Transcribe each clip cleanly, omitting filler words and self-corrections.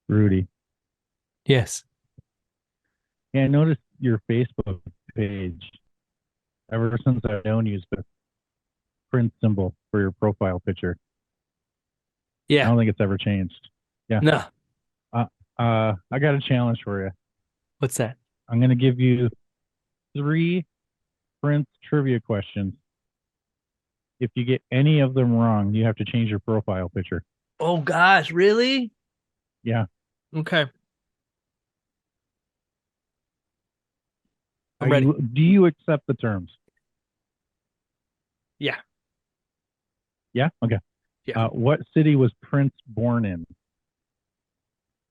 Rudy. Yes. Yeah, I noticed your Facebook page. Ever since I've known you, it's been a print symbol for your profile picture. I Yeah. don't think it's ever changed. Yeah. No. Uh, I got a challenge for you. What's that? I'm going to give you three Prince trivia questions. If you get any of them wrong, you have to change your profile picture. Oh gosh, really? Yeah. Okay. Are I'm ready. you? Do you accept the terms? Yeah. Yeah. Okay. Yeah. What city was Prince born in?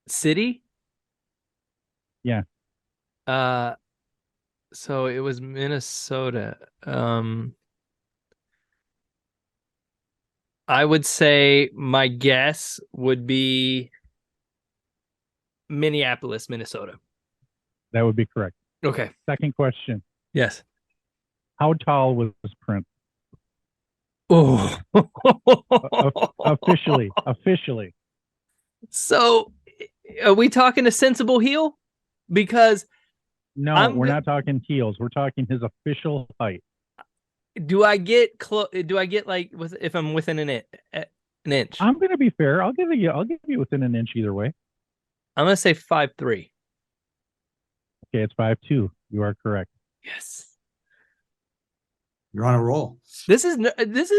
City? Yeah. Uh so it was Minnesota. I would say my guess would be Minneapolis, Minnesota. That would be correct. Okay. Second question. Yes. How tall was Prince? Oh. Officially. So are we talking a sensible heel? Because No, I'm we're g- not talking heels. We're talking his official height. do I get like if I'm within an inch? I'm gonna be fair. I'll give you within an inch either way. I'm gonna say 5'3". Okay, it's 5'2". You are correct. Yes. You're on a roll. This is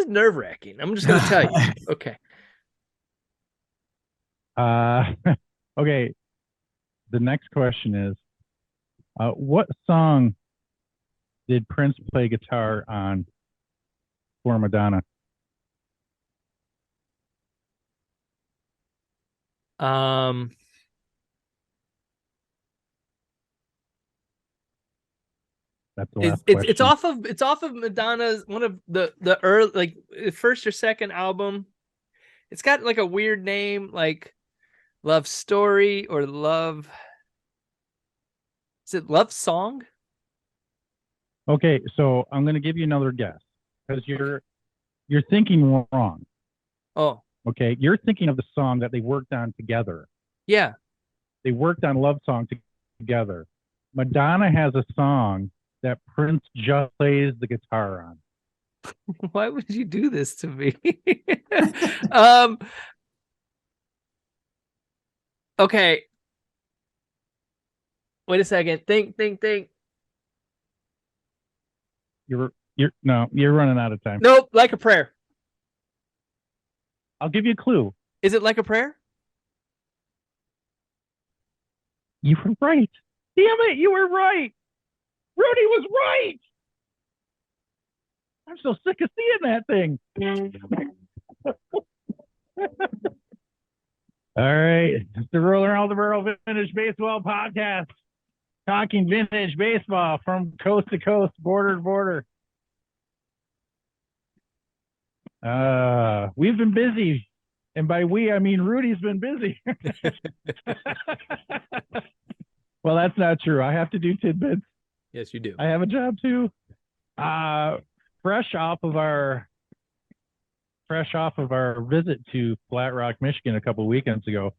nerve-wracking. I'm just gonna tell you. Okay. Uh okay. The next question is what song did Prince play guitar on for Madonna? Um That's the it's last it's it's question. off of Madonna's one of the early like first or second album. It's got like a weird name like Love Story or Love is it Love Song? Okay, so I'm gonna give you another guess because you're thinking wrong. Oh, Okay, you're thinking of the song that they worked on together. yeah. They worked on Love Song together. Madonna has a song that Prince just plays the guitar on. Why would you do this to me? um okay, wait a second. Think. You're running out of time. Nope, Like a Prayer. I'll give you a clue. Is it Like a Prayer? You were right. Damn it, you were right. Rudy was right. I'm so sick of seeing that thing. All right, it's the Roller Aldeboro Vintage Baseball Podcast, talking vintage baseball from coast to coast, border to border. We've been busy, and by we I mean Rudy's been busy. Well, that's not true. I have to do tidbits. Yes, you do. I have a job too. Uh, fresh off of our visit to Flat Rock, Michigan a couple weekends ago.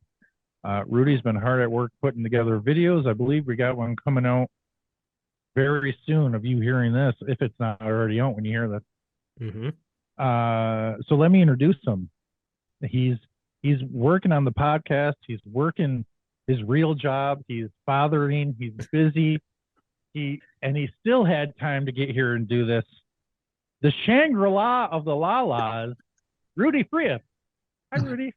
Rudy's been hard at work putting together videos. I believe we got one coming out very soon of you hearing this, if it's not already out when you hear this. Mm-hmm. So let me introduce him. He's working on the podcast. He's working his real job. He's fathering. He's busy. He still had time to get here and do this. The Shangri-La of the La-Las, Rudy Frias. Hi, Rudy.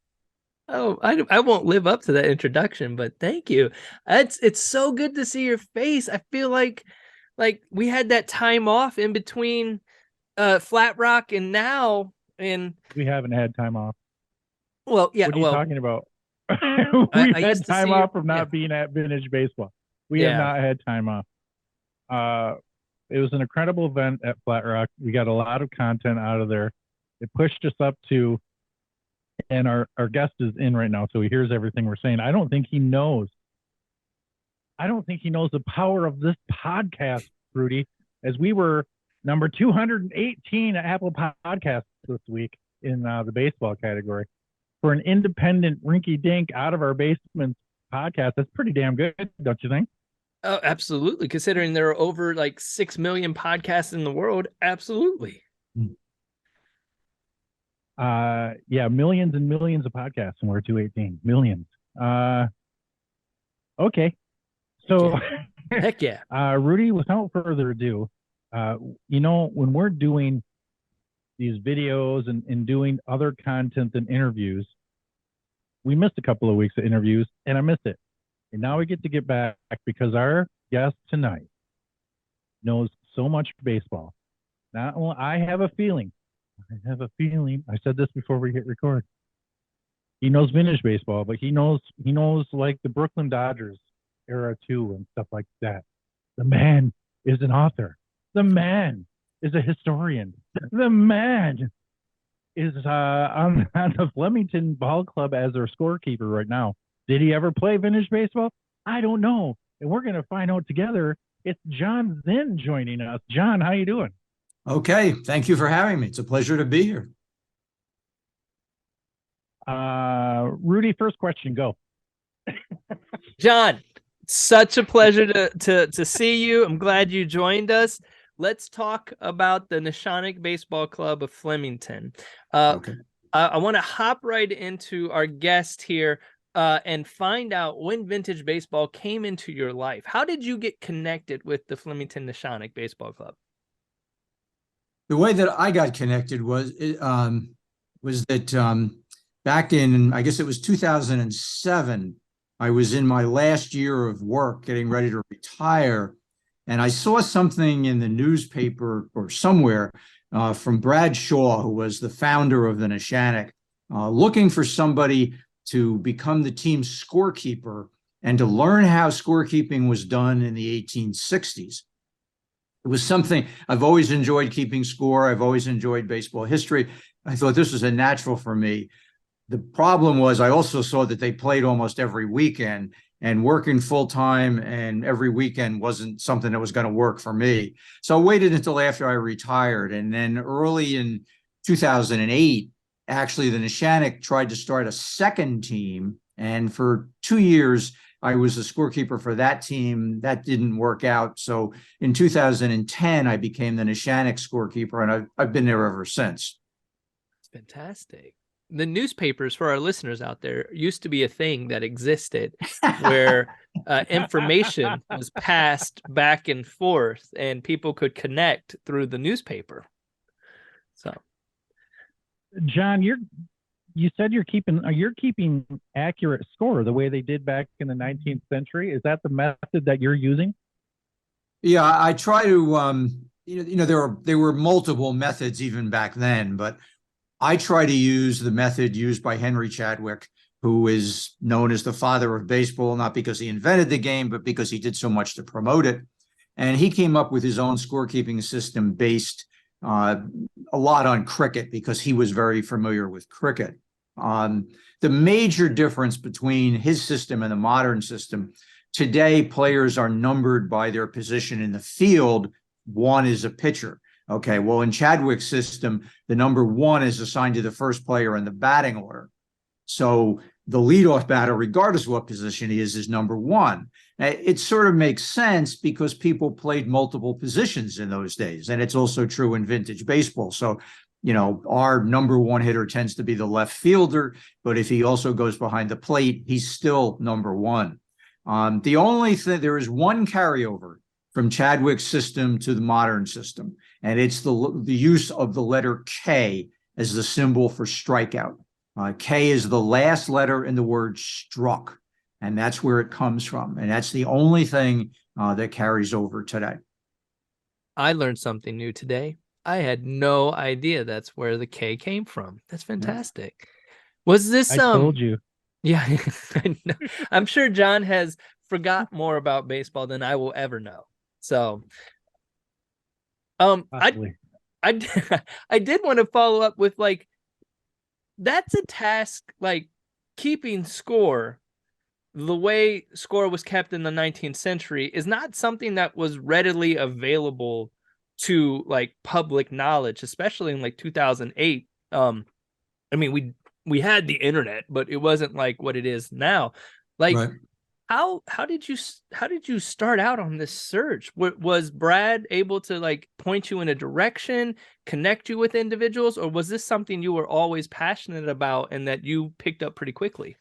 Oh, I won't live up to that introduction, but thank you. It's so good to see your face. I feel like we had that time off in between Flat Rock and now and We haven't had time off. well, yeah, What are you well, talking about? I We've used had to see time your off from yeah, not being at Vintage Baseball. We have yeah. not had time off. Uh, it was an incredible event at Flat Rock. We got a lot of content out of there. It pushed us up to, and our guest is in right now, so he hears everything we're saying. I don't think he knows. I don't think he knows the power of this podcast, Rudy, as we were number 218 at Apple Podcasts this week in the baseball category for an independent rinky dink out of our basements podcasts. That's pretty damn good, don't you think? Oh, absolutely. Considering there are over like 6 million podcasts in the world, absolutely. Yeah, millions and millions of podcasts, and we're 218 millions. Okay, so Heck yeah. Rudy, without further ado, when we're doing these videos and doing other content and interviews, we missed a couple of weeks of interviews, and I missed it. And now we get back because our guest tonight knows so much baseball. Not only I have a feeling. I said this before we hit record. He knows vintage baseball, but he knows like the Brooklyn Dodgers era too and stuff like that. The man is an author. The man is a historian. The man is on the Flemington Ball Club as their scorekeeper right now. Did he ever play vintage baseball? I don't know. And we're going to find out together. It's John Zinn joining us. John, how you doing? Okay. Thank you for having me. It's a pleasure to be here. Rudy, first question, go. John, such a pleasure to see you. I'm glad you joined us. Let's talk about the Neshannock Baseball Club of Flemington. Okay. I want to hop right into our guest here and find out when vintage baseball came into your life. How did you get connected with the Flemington Neshannock Baseball Club? The way that I got connected was that back in, I guess it was 2007, I was in my last year of work, getting ready to retire, and I saw something in the newspaper or somewhere from Brad Shaw, who was the founder of the Neshannock, looking for somebody to become the team's scorekeeper and to learn how scorekeeping was done in the 1860s. It was something I've always enjoyed, keeping score. I've always enjoyed baseball history. I thought this was a natural for me. The problem was I also saw that they played almost every weekend, and working full time and every weekend wasn't something that was going to work for me. So I waited until after I retired. And then early in 2008, actually the Neshannock tried to start a second team. And for 2 years, I was the scorekeeper for that team. That didn't work out. So in 2010, I became the Neshannock scorekeeper, and I've been there ever since. Fantastic. The newspapers, for our listeners out there, used to be a thing that existed where information was passed back and forth and people could connect through the newspaper. So, John, you said you're keeping accurate score the way they did back in the 19th century. Is that the method that you're using? Yeah, I try to, there were multiple methods even back then, but I try to use the method used by Henry Chadwick, who is known as the father of baseball, not because he invented the game, but because he did so much to promote it. And he came up with his own scorekeeping system based a lot on cricket, because he was very familiar with cricket. The major difference between his system and the modern system, today players are numbered by their position in the field. One is a pitcher. Okay, well, in Chadwick's system, the number 1 is assigned to the first player in the batting order. So the leadoff batter, regardless of what position he is number 1. It sort of makes sense because people played multiple positions in those days. And it's also true in vintage baseball. So, our number 1 hitter tends to be the left fielder, but if he also goes behind the plate, he's still number 1. The only thing, there is one carryover from Chadwick's system to the modern system, and it's the use of the letter K as the symbol for strikeout. K is the last letter in the word struck, and that's where it comes from. And that's the only thing that carries over today. I learned something new today. I had no idea that's where the K came from. That's fantastic. Yeah. Was this I told you. Yeah, I know. I'm sure John has forgot more about baseball than I will ever know. So I did want to follow up with, like, that's a task, like keeping score the way score was kept in the 19th century is not something that was readily available to like public knowledge, especially in like 2008. I mean, we had the internet, but it wasn't like what it is now. Like, right. how did you start out on this search? Was Brad able to like point you in a direction, connect you with individuals, or was this something you were always passionate about and that you picked up pretty quickly?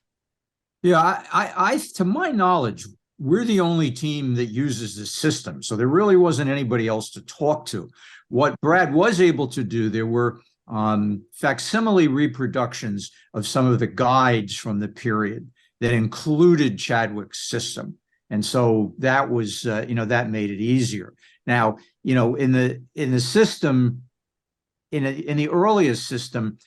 Yeah, I to my knowledge, we're the only team that uses this system. So there really wasn't anybody else to talk to. What Brad was able to do, there were facsimile reproductions of some of the guides from the period that included Chadwick's system. And so that was, that made it easier. Now, in the system, in the earliest system,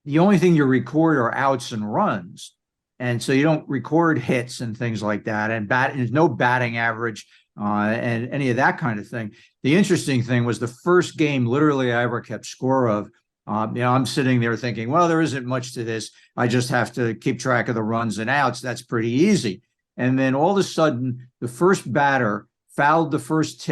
the only thing you record are outs and runs. And so you don't record hits and things like that. And there's no batting average and any of that kind of thing. The interesting thing was the first game literally I ever kept score of. I'm sitting there thinking, well, there isn't much to this. I just have to keep track of the runs and outs. That's pretty easy. And then all of a sudden, the first batter fouled the first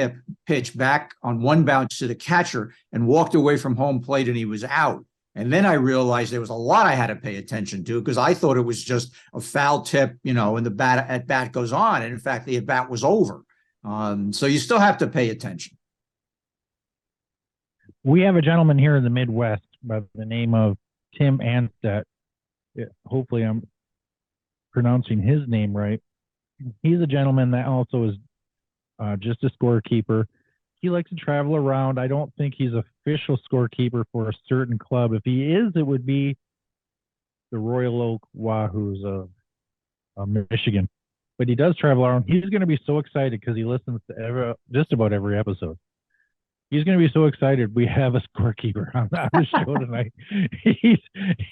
pitch back on one bounce to the catcher and walked away from home plate, and he was out. And then I realized there was a lot I had to pay attention to because I thought it was just a foul tip, and the at bat goes on. And in fact, the at bat was over. So you still have to pay attention. We have a gentleman here in the Midwest by the name of Tim Anstett. Hopefully I'm pronouncing his name right. He's a gentleman that also is just a scorekeeper. He likes to travel around. I don't think he's official scorekeeper for a certain club. If he is, it would be the Royal Oak Wahoos of Michigan. But he does travel around. He's going to be so excited because he listens to just about every episode. He's going to be so excited we have a scorekeeper on the show tonight.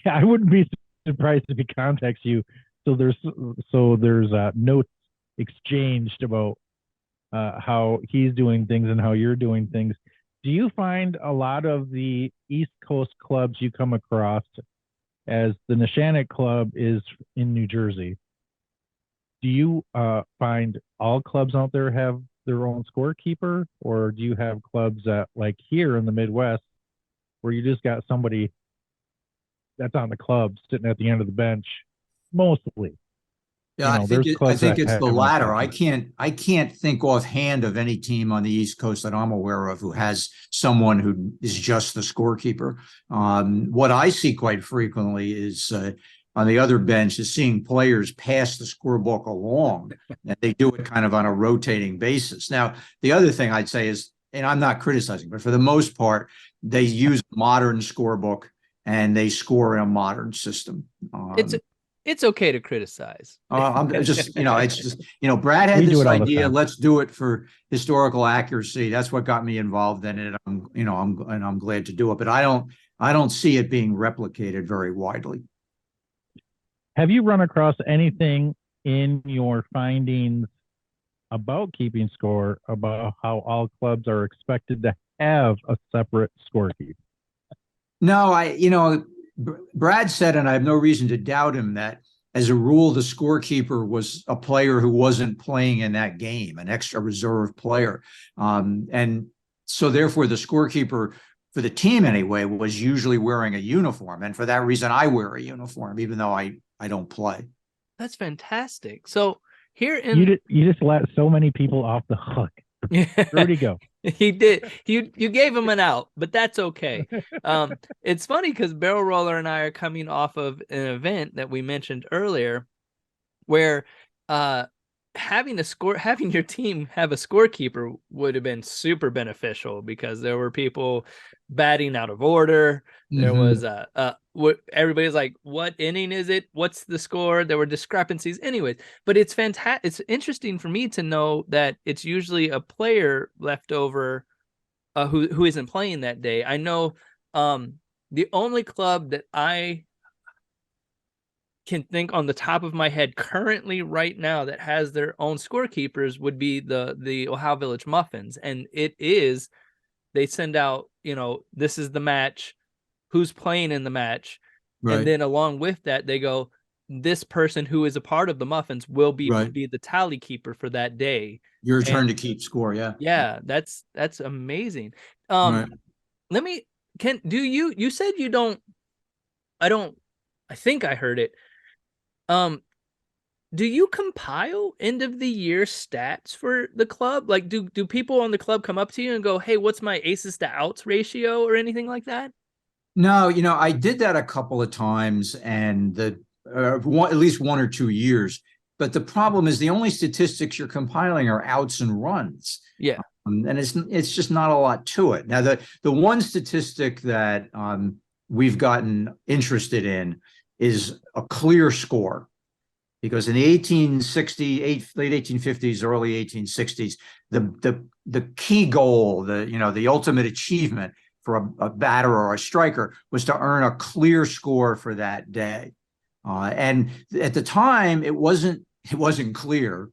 I wouldn't be surprised if he contacts you. So there's notes exchanged about how he's doing things and how you're doing things. Do you find a lot of the East Coast clubs you come across, as the Neshannock Club is in New Jersey, do you find all clubs out there have their own scorekeeper, or do you have clubs that, like here in the Midwest, where you just got somebody that's on the club sitting at the end of the bench mostly? Yeah, I think it's the latter. I can't think offhand of any team on the East Coast that I'm aware of who has someone who is just the scorekeeper. What I see quite frequently is on the other bench is seeing players pass the scorebook along, and they do it kind of on a rotating basis. Now, the other thing I'd say is, and I'm not criticizing, but for the most part, they use a modern scorebook and they score in a modern system. It's okay to criticize. I'm just, it's just, Brad had this idea. Let's do it for historical accuracy. That's what got me involved in it. I'm glad to do it, but I don't see it being replicated very widely. Have you run across anything in your findings about keeping score, about how all clubs are expected to have a separate scorekeeper? No, Brad said, and I have no reason to doubt him, that as a rule, the scorekeeper was a player who wasn't playing in that game, an extra reserve player. And so therefore the scorekeeper for the team anyway was usually wearing a uniform. And for that reason, I wear a uniform, even though I don't play. That's fantastic. So here in you just let so many people off the hook. Where'd he go? He did. You gave him an out, but that's okay. It's funny because Barrel Roller and I are coming off of an event that we mentioned earlier, where having your team have a scorekeeper would have been super beneficial because there were people batting out of order. There was everybody's like, what inning is it? What's the score? There were discrepancies. Anyways, but it's fantastic. It's interesting for me to know that it's usually a player left over who isn't playing that day. I know the only club that I can think on the top of my head currently right now that has their own scorekeepers would be the Ohio Village Muffins. And they send out, this is the match, who's playing in the match. Right. And then along with that, they go, this person who is a part of the Muffins will be the tally keeper for that day. Your turn to keep score. Yeah. Yeah. That's amazing. You said you don't, I think I heard it. Do you compile end of the year stats for the club? Like, do people on the club come up to you and go, "Hey, what's my aces to outs ratio," or anything like that? No, I did that a couple of times, and at least 1 or 2 years. But the problem is the only statistics you're compiling are outs and runs. Yeah. And it's just not a lot to it. Now, the one statistic that we've gotten interested in is a clear score, because in the 1860s, late 1850s, early 1860s, the key goal, the ultimate achievement for a batter or a striker was to earn a clear score for that day. And at the time, it wasn't clear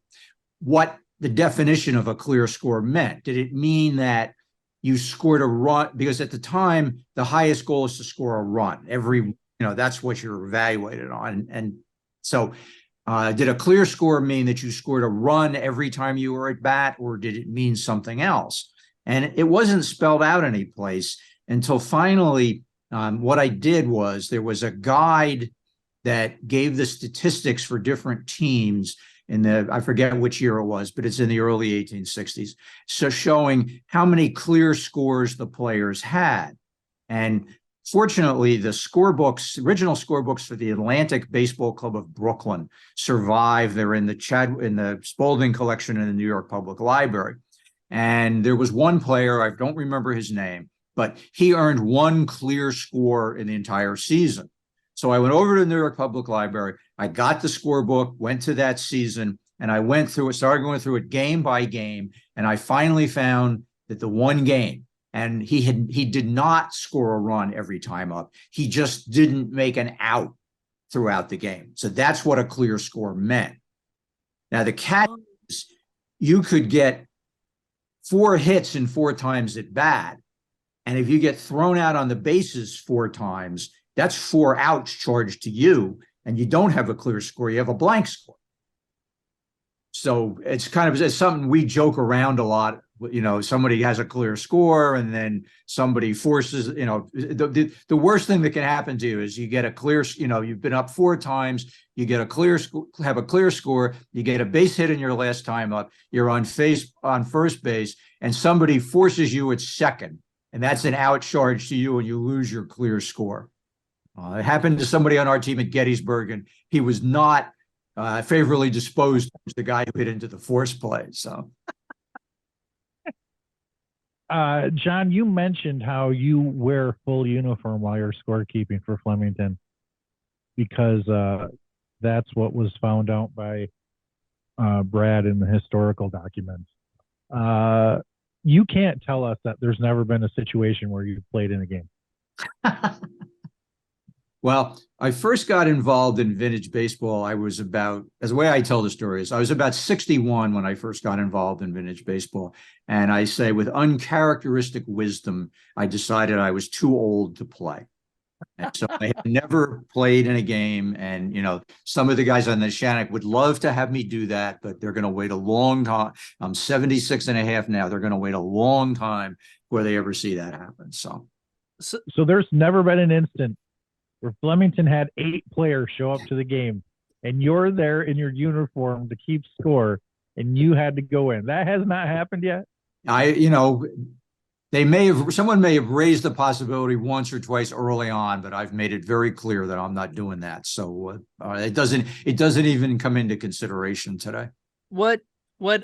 what the definition of a clear score meant. Did it mean that you scored a run? Because at the time, the highest goal is to score a run. That's what you're evaluated on. And so did a clear score mean that you scored a run every time you were at bat, or did it mean something else? And it wasn't spelled out any place until finally what I did was there was a guide that gave the statistics for different teams I forget which year it was, but it's in the early 1860s. So showing how many clear scores the players had. And fortunately, the original scorebooks for the Atlantic Baseball Club of Brooklyn survive. They're in the Spalding collection in the New York Public Library. And there was one player, I don't remember his name, but he earned one clear score in the entire season. So I went over to the New York Public Library. I got the scorebook, went to that season, and I started going through it game by game. And I finally found that the one game, and he did not score a run every time up. He just didn't make an out throughout the game. So that's what a clear score meant. Now, the catch is you could get 4 hits in 4 times at bat. And if you get thrown out on the bases 4 times, that's 4 outs charged to you, and you don't have a clear score. You have a blank score. So it's something we joke around a lot. Somebody has a clear score, and then somebody forces, the worst thing that can happen to you is you get a clear, you've been up 4 times, you get have a clear score, you get a base hit in your last time up, you're on first base, and somebody forces you at second, and that's an out charge to you, and you lose your clear score. It happened to somebody on our team at Gettysburg, and he was not favorably disposed to the guy who hit into the force play. So, John, you mentioned how you wear full uniform while you're scorekeeping for Flemington, because that's what was found out by Brad in the historical documents. You can't tell us that there's never been a situation where you played in a game. Well, I first got involved in vintage baseball. As the way I tell the story is, I was about 61 when I first got involved in vintage baseball. And I say with uncharacteristic wisdom, I decided I was too old to play. And so I had never played in a game. And, some of the guys on the Shannock would love to have me do that, but they're going to wait a long time. I'm 76 and a half now. They're going to wait a long time before they ever see that happen. So there's never been an instant where Flemington had 8 players show up to the game, and you're there in your uniform to keep score, and you had to go in. That has not happened yet. Someone may have raised the possibility once or twice early on, but I've made it very clear that I'm not doing that. So it doesn't even come into consideration today. What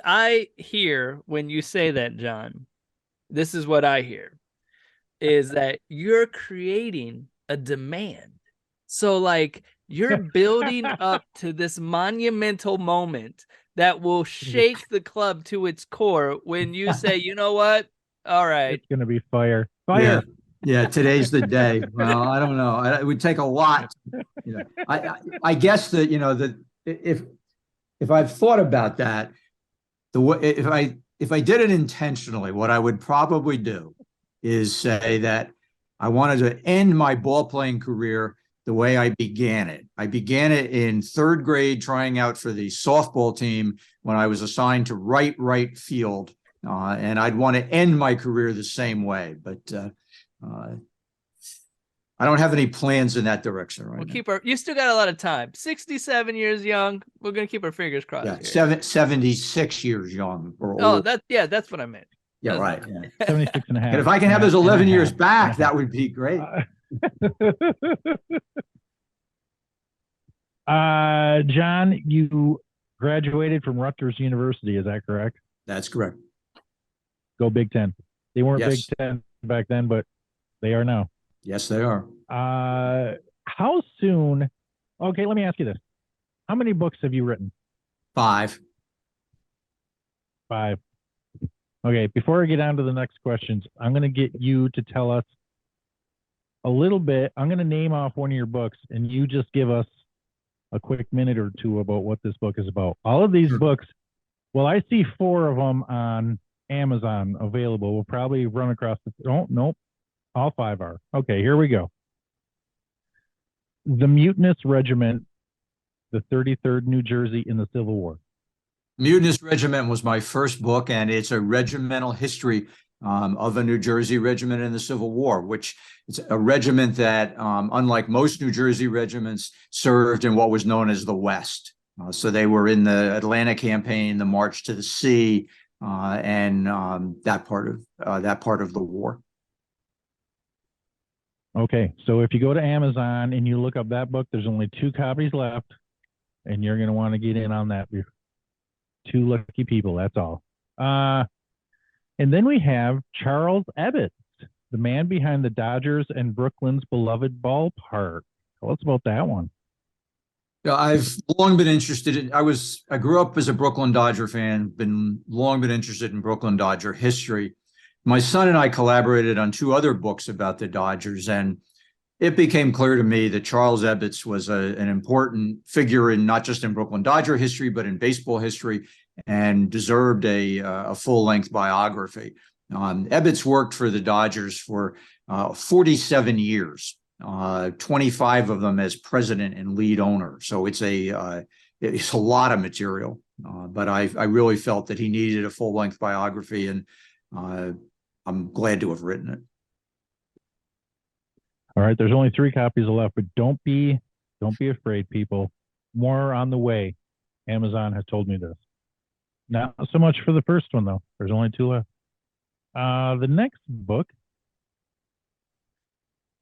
I hear when you say that, John, this is what I hear, is that you're creating a demand. So like you're building up to this monumental moment that will shake the club to its core when you say, you know what? All right. It's going to be fire. Yeah, today's the day. Well, I don't know. It would take a lot. I guess that, that if I've thought about that, if I did it intentionally, what I would probably do is say that I wanted to end my ball playing career the way I began it. I began it in 3rd grade, trying out for the softball team when I was assigned to right field. And I'd want to end my career the same way. But I don't have any plans in that direction right We'll now. keep our. You still got a lot of time. 67 years young. We're gonna keep our fingers crossed. Yeah, here. 76 years young or Oh, old. that's what I meant. Yeah, That's right. not- Yeah. 76 and a half. And if I can have and those a- and a 11 years half, back, and a that half. would be great. John, you graduated from Rutgers University, is that correct? That's correct. Go Big Ten. They weren't Big Yes. Ten back then, but they are now. Yes, they are. How soon? Okay, let me ask you this. How many books have you written? 5. 5. Okay, before I get on to the next questions, I'm going to get you to tell us a little bit. I'm going to name off one of your books, and you just give us a quick minute or two about what this book is about. All of these Sure. books, well, I see 4 of them on Amazon available. We'll probably run across the, oh, nope, all 5 are. Okay, here we go. The Mutinous Regiment, the 33rd New Jersey in the Civil War. Mutinous Regiment was my first book, and it's a regimental history of a New Jersey regiment in the Civil War, which is a regiment that, unlike most New Jersey regiments, served in what was known as the West. So they were in the Atlanta campaign, the March to the Sea, and that part of the war. Okay, so if you go to Amazon and you look up that book, there's only 2 copies left, and you're going to want to get in on that. You're 2 lucky people, that's all. And then we have Charles Ebbets, the man behind the Dodgers and Brooklyn's beloved ballpark. Tell us about that one. Yeah, I've long been interested in, I grew up as a Brooklyn Dodger fan, long been interested in Brooklyn Dodger history. My son and I collaborated on 2 other books about the Dodgers, and it became clear to me that Charles Ebbets was an important figure in not just in Brooklyn Dodger history, but in baseball history, and deserved a full-length biography. Ebbets worked for the Dodgers for 47 years, 25 of them as president and lead owner. So it's a lot of material, but I really felt that he needed a full-length biography, and I'm glad to have written it. All right, there's only 3 copies left, but don't be afraid, people. More on the way. Amazon has told me this. Not so much for the first one, though. There's only 2 left. The next book.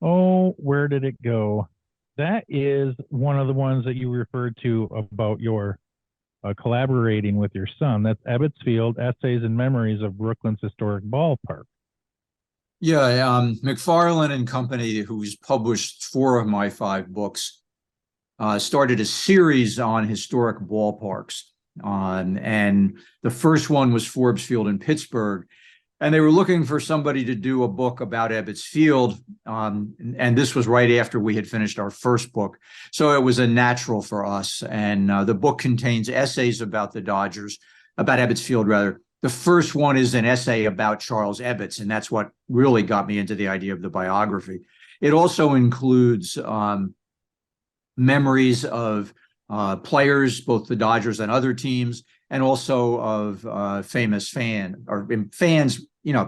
Oh, where did it go? That is one of the ones that you referred to about your collaborating with your son. That's Ebbets Field, Essays and Memories of Brooklyn's Historic Ballpark. Yeah, McFarlane and Company, who's published 4 of my 5 books, started a series on historic ballparks. And the first one was Forbes Field in Pittsburgh. And they were looking for somebody to do a book about Ebbets Field. And this was right after we had finished our first book. So it was a natural for us. And the book contains essays about the Dodgers, about Ebbets Field, rather. The first one is an essay about Charles Ebbets, and that's what really got me into the idea of the biography. It also includes memories of players, both the Dodgers and other teams, and also of famous fans, you know,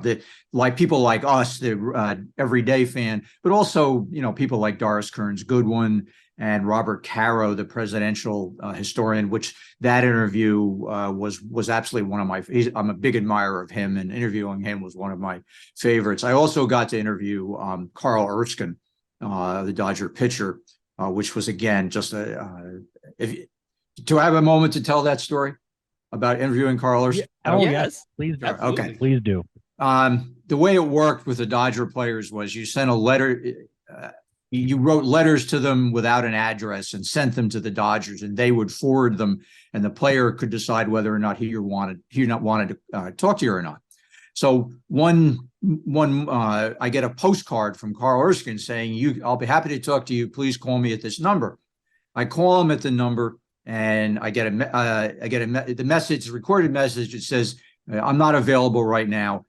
like people like us, the everyday fan, but also, you know, people like Doris Kearns Goodwin and Robert Caro, the presidential historian, which that interview was absolutely one of my, I'm a big admirer of him, and interviewing him was one of my favorites. I also got to interview Carl Erskine, the Dodger pitcher, which was, again, just to have a moment to tell that story about interviewing Carl Erskine. Oh, yes. yes, please do. Absolutely. Okay. Please do. The way it worked with the Dodger players was you sent a letter, you wrote letters to them without an address and sent them to the Dodgers, and they would forward them, and the player could decide whether or not he wanted to talk to you or not. So I get a postcard from Carl Erskine saying, I'll be happy to talk to you. Please call me at this number. I call him at the number, and I get the message, recorded message. It says, I'm not available right now.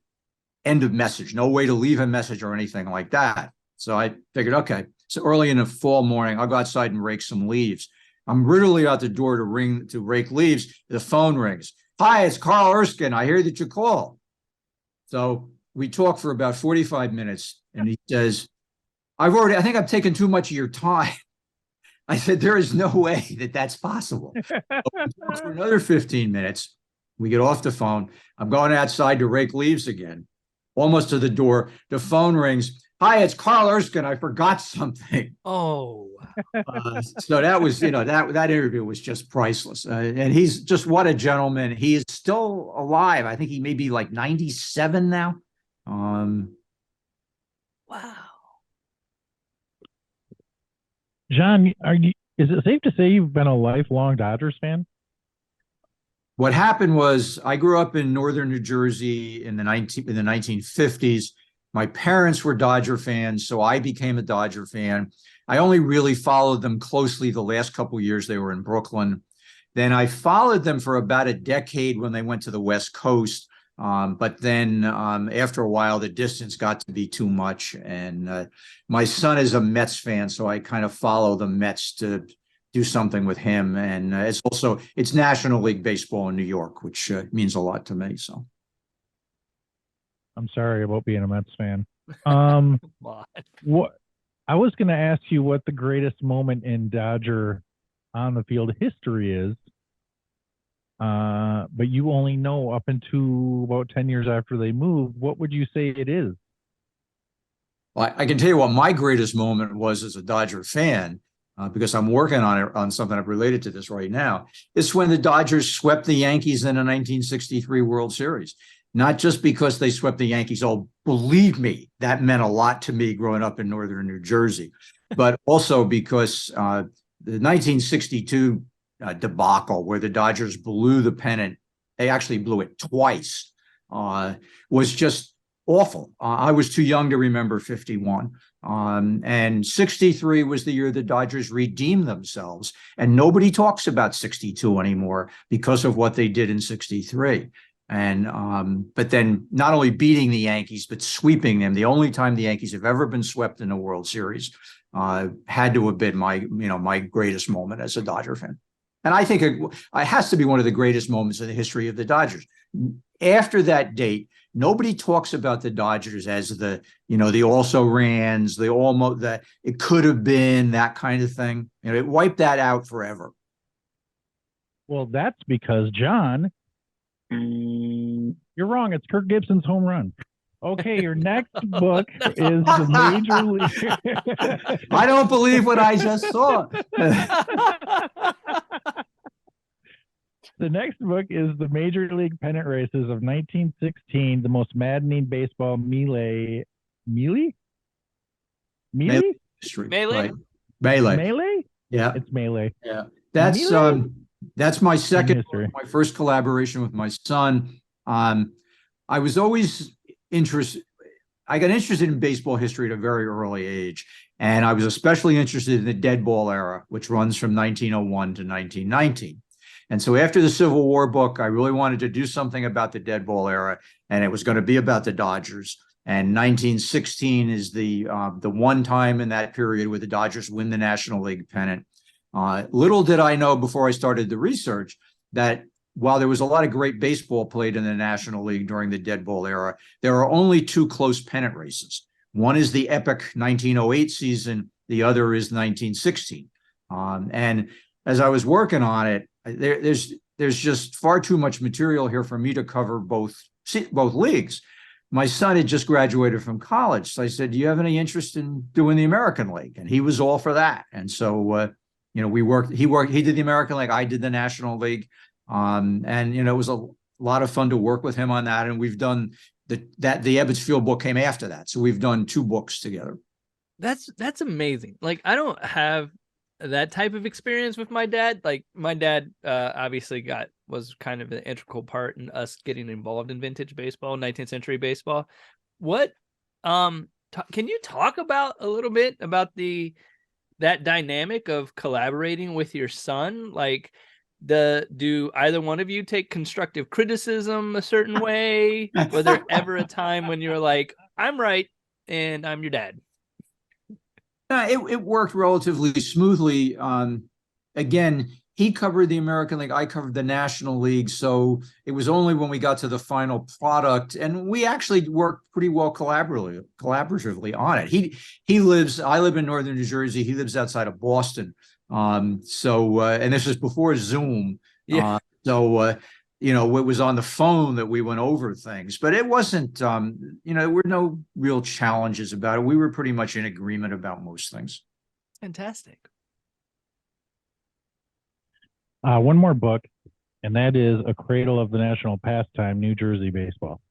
End of message. No way to leave a message or anything like that. So I figured, okay. So early in the fall morning, I'll go outside and rake some leaves. I'm literally out the door to rake leaves. The phone rings. Hi, it's Carl Erskine. I hear that you called. So we talk for about 45 minutes, and he says, I think I've taken too much of your time. I said, there is no way that that's possible. For another 15 minutes, we get off the phone. I'm going outside to rake leaves again. Almost to the door, the phone rings. Hi, it's Carl Erskine. I forgot something. Oh, So that was, that interview was just priceless. And he's just what a gentleman. He is still alive. I think he may be like 97 now. wow. John, is it safe to say you've been a lifelong Dodgers fan? What happened was I grew up in northern New Jersey in the 1950s. My parents were Dodger fans, so I became a Dodger fan. I only really followed them closely the last couple of years they were in Brooklyn. Then I followed them for about a decade when they went to the West Coast. But then after a while, the distance got to be too much. And my son is a Mets fan, so I kind of follow the Mets to do something with him. And it's National League Baseball in New York, which means a lot to me. So I'm sorry about being a Mets fan. What I was going to ask you what the greatest moment in Dodger on the field history is, but you only know up into about 10 years after they moved. What would you say it is? well, I can tell you what my greatest moment was as a Dodger fan, because I'm working on something related to this right now. It's when the Dodgers swept the Yankees in the 1963 World Series. Not just because they swept the Yankees. Oh, believe me, that meant a lot to me growing up in northern New Jersey, but also because the 1962 debacle where the Dodgers blew the pennant, they actually blew it twice, was just awful. I was too young to remember 51. And 63 was the year the Dodgers redeemed themselves. And nobody talks about 62 anymore because of what they did in 63. And but then not only beating the Yankees, but sweeping them. The only time the Yankees have ever been swept in a World Series had to have been my greatest moment as a Dodger fan. And I think it has to be one of the greatest moments in the history of the Dodgers. After that date, nobody talks about the Dodgers as the also rans, the almost that it could have been, that kind of thing. It wiped that out forever. Well, that's because John, you're wrong. It's Kirk Gibson's home run. Okay, your next book is the Major League. I don't believe what I just saw. The next book is the Major League Pennant Races of 1916, the most maddening baseball melee. Melee? History. Melee? Right. Melee. Melee? Yeah. It's melee. Yeah. That's my second, my first collaboration with my son. I was always I got interested in baseball history at a very early age. And I was especially interested in the dead ball era, which runs from 1901 to 1919. And so after the Civil War book, I really wanted to do something about the dead ball era, and it was going to be about the Dodgers. And 1916 is the one time in that period where the Dodgers win the National League pennant. Little did I know before I started the research that while there was a lot of great baseball played in the National League during the dead ball era, there are only two close pennant races. One is the epic 1908 season. The other is 1916. And as I was working on it, there's just far too much material here for me to cover both leagues. My son had just graduated from college, so I said, "Do you have any interest in doing the American League?" And he was all for that. And so, we worked. He did the American League. I did the National League. And it was a lot of fun to work with him on that. And we've done the Ebbets Field book came after that, so we've done two books together. That's amazing. Like, I don't have that type of experience with my dad. Like, my dad obviously was kind of an integral part in us getting involved in vintage baseball, 19th century baseball. What can you talk about a little bit about that dynamic of collaborating with your son? Like, do either one of you take constructive criticism a certain way? Was there ever a time when you're like, I'm right and I'm your dad? It worked relatively smoothly. Again, he covered the American League, I covered the National League. So it was only when we got to the final product, and we actually worked pretty well collaboratively on it. I live in northern New Jersey. He lives outside of Boston. And this was before Zoom. Yeah. It was on the phone that we went over things, but it wasn't, there were no real challenges about it. We were pretty much in agreement about most things. Fantastic. One more book, and that is A Cradle of the National Pastime, New Jersey Baseball.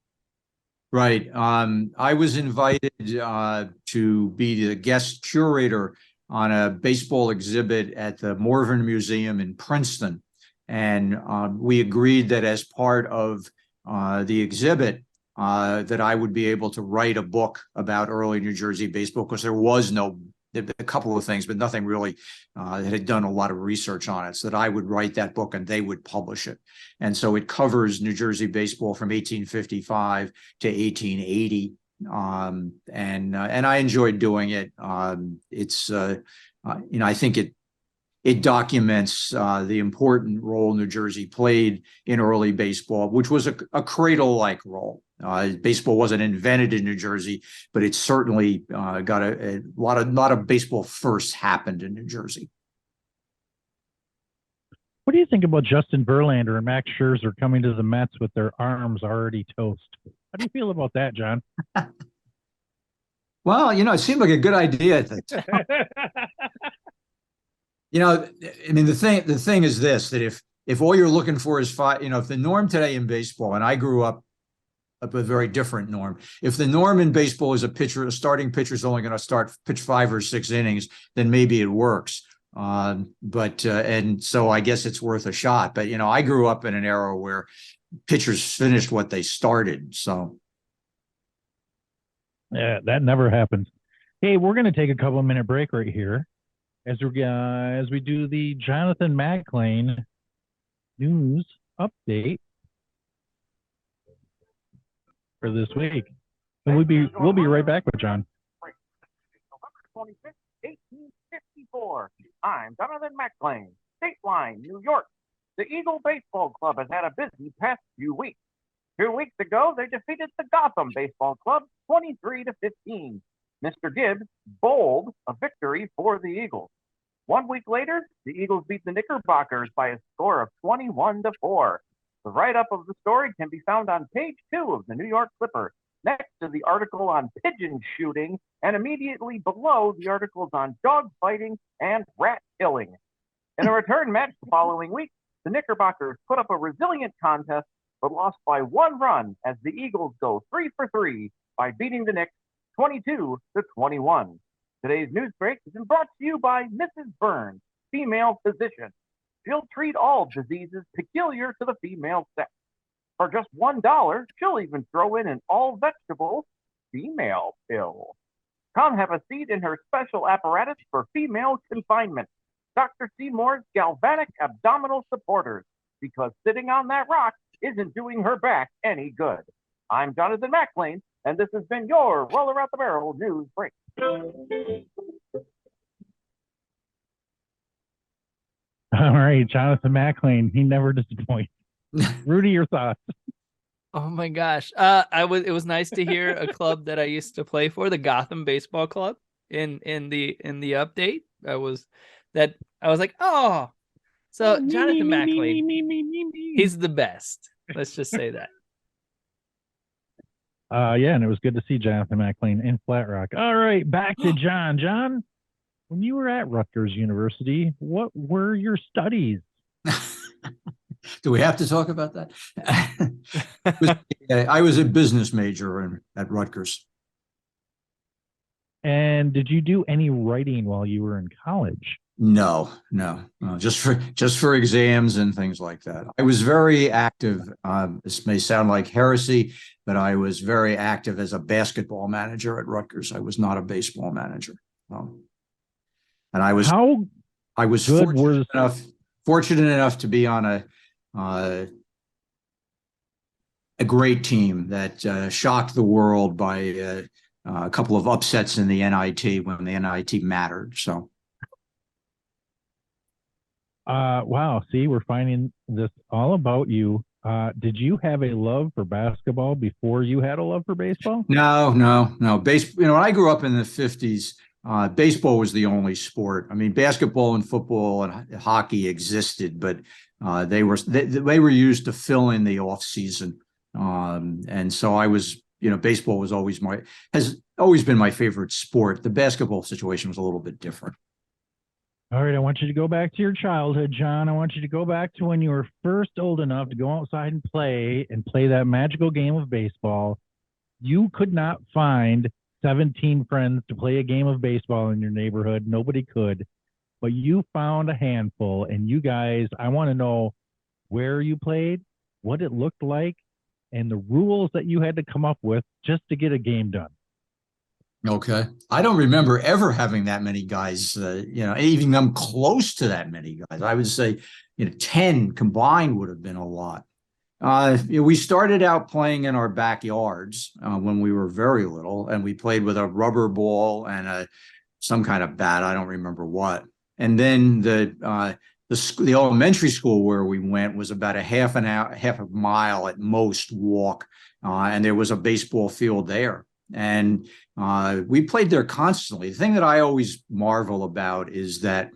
Right. I was invited to be the guest curator on a baseball exhibit at the Morvan Museum in Princeton. And we agreed that as part of the exhibit, that I would be able to write a book about early New Jersey baseball, because there had been a couple of things, but nothing really had done a lot of research on it. So that I would write that book and they would publish it. And so it covers New Jersey baseball from 1855 to 1880. And I enjoyed doing it. I think it documents the important role New Jersey played in early baseball, which was a cradle-like role. Baseball wasn't invented in New Jersey, but it certainly got a lot of baseball firsts happened in New Jersey. What do you think about Justin Verlander and Max Scherzer coming to the Mets with their arms already toast? How do you feel about that, John? Well, it seemed like a good idea at the time. The thing is this, that if all you're looking for is if the norm today in baseball, and I grew up a very different norm. If the norm in baseball is a starting pitcher is only going to pitch 5 or 6 innings, then maybe it works. And so I guess it's worth a shot. But, I grew up in an era where pitchers finished what they started. So. Yeah, that never happens. Hey, we're going to take a couple-minute break right here as we do the Jonathan McLean news update for this week. And we'll be right back with John. November 25th, 1854. I'm Jonathan McLean, State Line, New York. The Eagle Baseball Club has had a busy past few weeks. 2 weeks ago, they defeated the Gotham Baseball Club 23-15. Mr. Gibbs bowled a victory for the Eagles. 1 week later, the Eagles beat the Knickerbockers by a score of 21-4. The write-up of the story can be found on page 2 of the New York Clipper, next to the article on pigeon shooting, and immediately below the articles on dog fighting and rat killing. In a return match the following week, the Knickerbockers put up a resilient contest, but lost by 1 run as the Eagles go 3 for 3 by beating the Knicks 22-21. Today's news break has been brought to you by Mrs. Burns, female physician. She'll treat all diseases peculiar to the female sex. For just $1, she'll even throw in an all-vegetable female pill. Come have a seat in her special apparatus for female confinement, Dr. Seymour's galvanic abdominal supporters, because sitting on that rock isn't doing her back any good. I'm Jonathan McLean, and this has been your Roller Out the Barrel news break. All right, Jonathan McLean, he never disappoints. Rudy, your thoughts? Oh my gosh. It was nice to hear a club that I used to play for, the Gotham Baseball Club, in the update. I was like, oh. So Jonathan McLean, he's the best. Let's just say that. Yeah, and it was good to see Jonathan McLean in Flat Rock. All right, back to John. John, when you were at Rutgers University, what were your studies? Do we have to talk about that? I was a business major at Rutgers. And did you do any writing while you were in college? No, just for exams and things like that. I was very active. This may sound like heresy, but I was very active as a basketball manager at Rutgers. I was not a baseball manager. And I was fortunate enough to be on a great team that shocked the world by a couple of upsets in the NIT when the NIT mattered. So. Wow. See, we're finding this all about you. Did you have a love for basketball before you had a love for baseball? No. When I grew up in the 50s, baseball was the only sport. I mean, basketball and football and hockey existed, but they were used to fill in the off season. And so baseball has always been my favorite sport. The basketball situation was a little bit different. All right, I want you to go back to your childhood, John. I want you to go back to when you were first old enough to go outside and play that magical game of baseball. You could not find 17 friends to play a game of baseball in your neighborhood. Nobody could, but you found a handful. And you guys, I want to know where you played, what it looked like, and the rules that you had to come up with just to get a game done. Okay. I don't remember ever having that many guys, even them close to that many guys. I would say, 10 combined would have been a lot. We started out playing in our backyards when we were very little, and we played with a rubber ball and some kind of bat. I don't remember what. And then the elementary school where we went was about half a mile at most walk, and there was a baseball field there. And we played there constantly. The thing that I always marvel about is that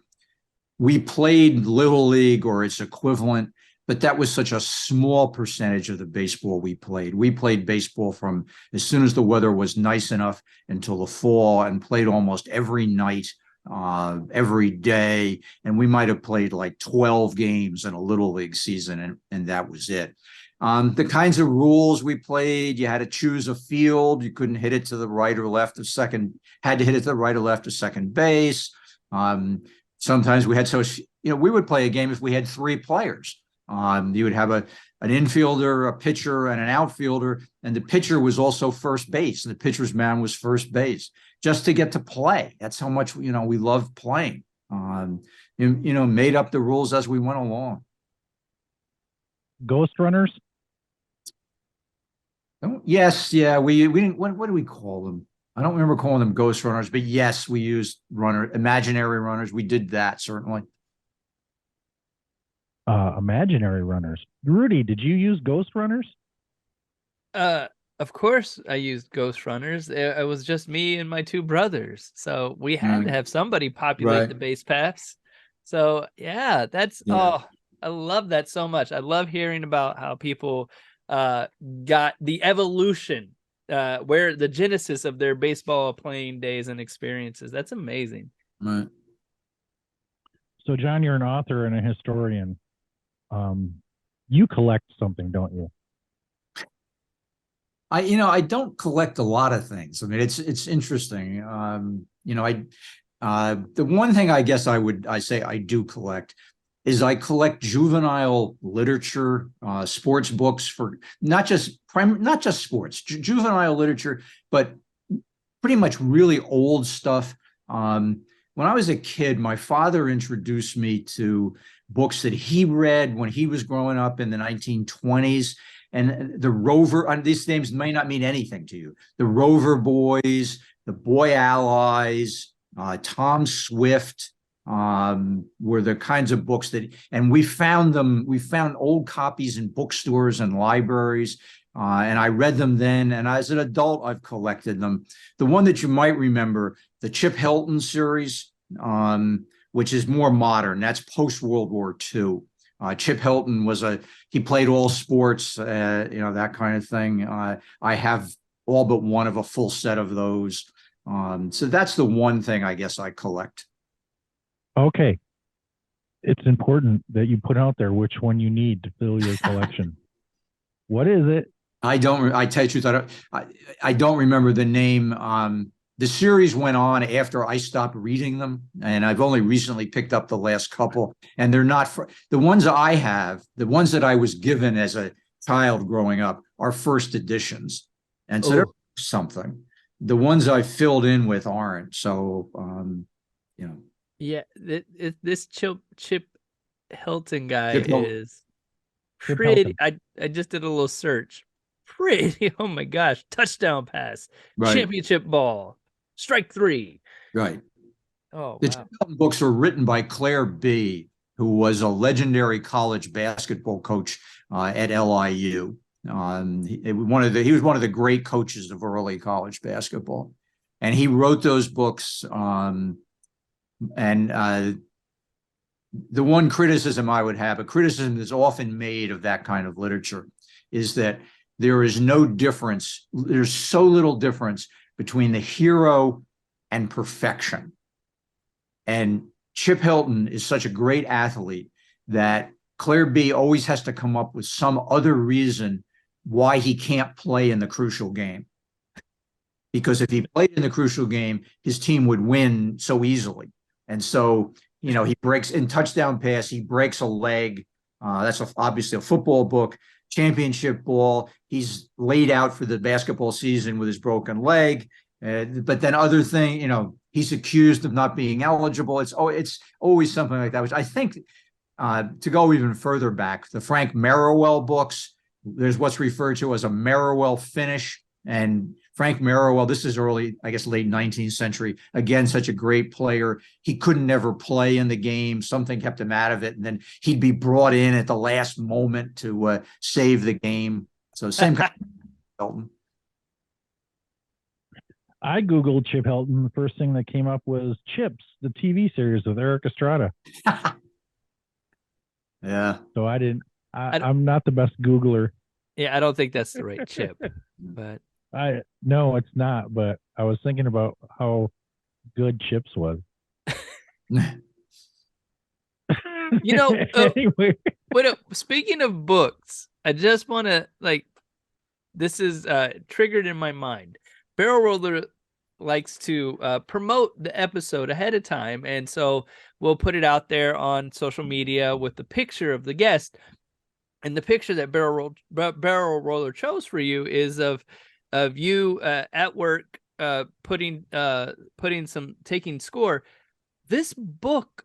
we played Little League or its equivalent, but that was such a small percentage of the baseball we played. We played baseball from as soon as the weather was nice enough until the fall, and played almost every night, every day. And we might have played like 12 games in a Little League season, and that was it. The kinds of rules we played, you had to choose a field. You couldn't hit it to the right or left of second, had to hit it to the right or left of second base. Sometimes we would play a game if we had 3 players. You would have an infielder, a pitcher, and an outfielder, and the pitcher was also first base, and the pitcher's man was first base, just to get to play. That's how much, we loved playing. Made up the rules as we went along. Ghost runners? Yes, yeah. We didn't. What do we call them? I don't remember calling them ghost runners, but yes, we used imaginary runners. We did that certainly. Imaginary runners. Rudy, did you use ghost runners? Of course I used ghost runners. It was just me and my 2 brothers, so we had to have somebody populate the base paths. So yeah, I love that so much. I love hearing about how people got the evolution, where the genesis of their baseball playing days and experiences. That's amazing. Right. So, John, you're an author and a historian. You collect something, don't you? I don't collect a lot of things. I mean, it's interesting. The one thing I guess I say I do collect is I collect juvenile literature, sports books for not just sports, juvenile literature, but pretty much really old stuff. When I was a kid, my father introduced me to books that he read when he was growing up in the 1920s. And the Rover, these names may not mean anything to you. The Rover Boys, the Boy Allies, Tom Swift, were the kinds of books and we found old copies in bookstores and libraries, and I read them then, and as an adult, I've collected them. The one that you might remember, the Chip Hilton series, which is more modern, that's post-World War II. Chip Hilton he played all sports, that kind of thing. I have all but one of a full set of those. So that's the one thing I guess I collect. Okay. It's important that you put out there which one you need to fill your collection. What is it? I tell you the truth, I don't remember the name. The series went on after I stopped reading them, and I've only recently picked up the last couple, and they're not the ones I have, the ones that I was given as a child growing up are first editions. And so there's something. The ones I filled in with aren't. So, Yeah, this Chip Hilton guy is Chip pretty. Hilton. I just did a little search. Pretty. Oh my gosh! Touchdown pass, Right. Championship ball, strike 3. Right. Oh The wow! Chip Hilton books were written by Claire B. who was a legendary college basketball coach at LIU. He was one of the great coaches of early college basketball, and he wrote those books. The one criticism I would have, a criticism that's often made of that kind of literature, is that there is no difference. There's so little difference between the hero and perfection. And Chip Hilton is such a great athlete that Claire B always has to come up with some other reason why he can't play in the crucial game. Because if he played in the crucial game, his team would win so easily. And so, you know, he breaks in touchdown pass, he breaks a leg. That's obviously a football book. Championship ball, he's laid out for the basketball season with his broken leg. But then other thing, you know, he's accused of not being eligible. It's always something like that, which I think, to go even further back, the Frank Merriwell books, there's what's referred to as a Merriwell finish. And Frank Merriwell, this is early, I guess, late 19th century. Again, such a great player. He couldn't never play in the game. Something kept him out of it. And then he'd be brought in at the last moment to save the game. So same kind of Hilton. I Googled Chip Hilton. The first thing that came up was Chips, the TV series with Eric Estrada. Yeah. So I'm not the best Googler. Yeah, I don't think that's the right Chip, but No, it's not. But I was thinking about how good Chips was. You know, Anyway. speaking of books, I just want to, this is triggered in my mind. Barrel Roller likes to promote the episode ahead of time, and so we'll put it out there on social media with the picture of the guest. And the picture that Barrel Roller chose for you is of you at work taking score. This book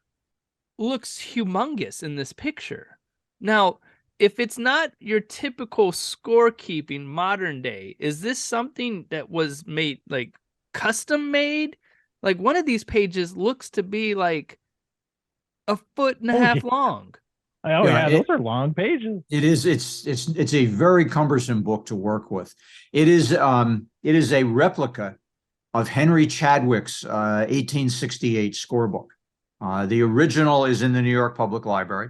looks humongous in this picture. Now, if it's not your typical scorekeeping modern day, is this something that was made, like custom made? Like one of these pages looks to be like a foot and a half long. Oh yeah, those are long pages. It is. It's a very cumbersome book to work with. It is a replica of Henry Chadwick's 1868 scorebook. The original is in the New York Public Library,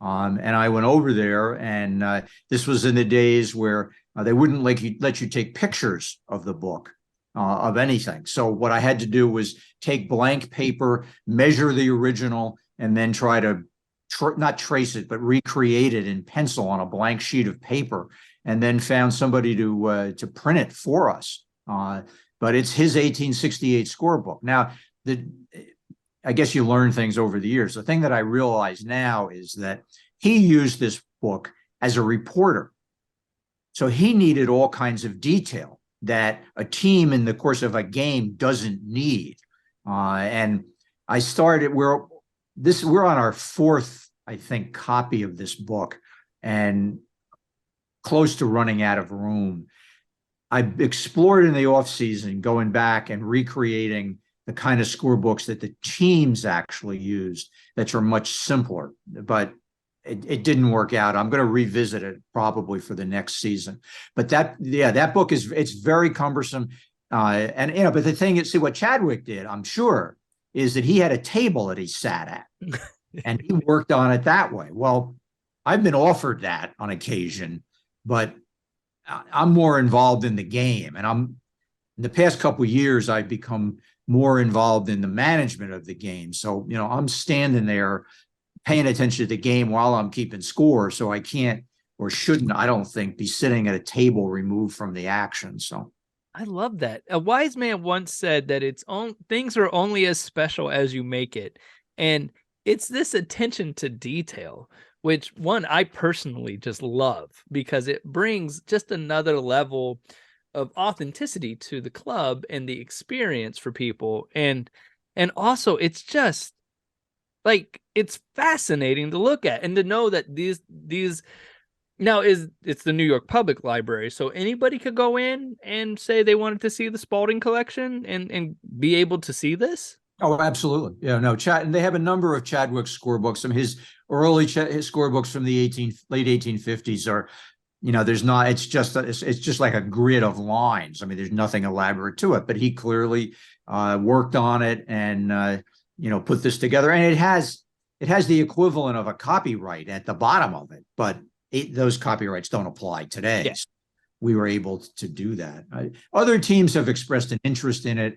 and I went over there, and this was in the days where they wouldn't let you take pictures of the book of anything. So what I had to do was take blank paper, measure the original, and then try to not trace it, but recreate it in pencil on a blank sheet of paper, and then found somebody to print it for us. But it's his 1868 scorebook. Now, I guess you learn things over the years. The thing that I realize now is that he used this book as a reporter. So he needed all kinds of detail that a team in the course of a game doesn't need. And I started, we're on our fourth, I think, copy of this book, and close to running out of room. I explored in the off season, going back and recreating the kind of scorebooks that the teams actually used that are much simpler, but it didn't work out. I'm going to revisit it probably for the next season. But that book it's very cumbersome. And but the thing is, see what Chadwick did, I'm sure, is that he had a table that he sat at and he worked on it that way. Well, I've been offered that on occasion, but I'm more involved in the game. And in the past couple of years, I've become more involved in the management of the game. So, I'm standing there paying attention to the game while I'm keeping score. So I can't, or shouldn't, I don't think, be sitting at a table removed from the action. So I love that. A wise man once said that things are only as special as you make it. And it's this attention to detail, which I personally just love, because it brings just another level of authenticity to the club and the experience for people. And also it's just like, it's fascinating to look at and to know that these now it's the New York Public Library. So anybody could go in and say they wanted to see the Spalding collection and be able to see this. Oh, absolutely. Yeah, no, and they have a number of Chadwick scorebooks. Some his early his scorebooks from the late 1850s are, there's not, it's just like a grid of lines. I mean, there's nothing elaborate to it, but he clearly worked on it and put this together. And it has the equivalent of a copyright at the bottom of it, but those copyrights don't apply today. Yeah. So we were able to do that. Other teams have expressed an interest in it.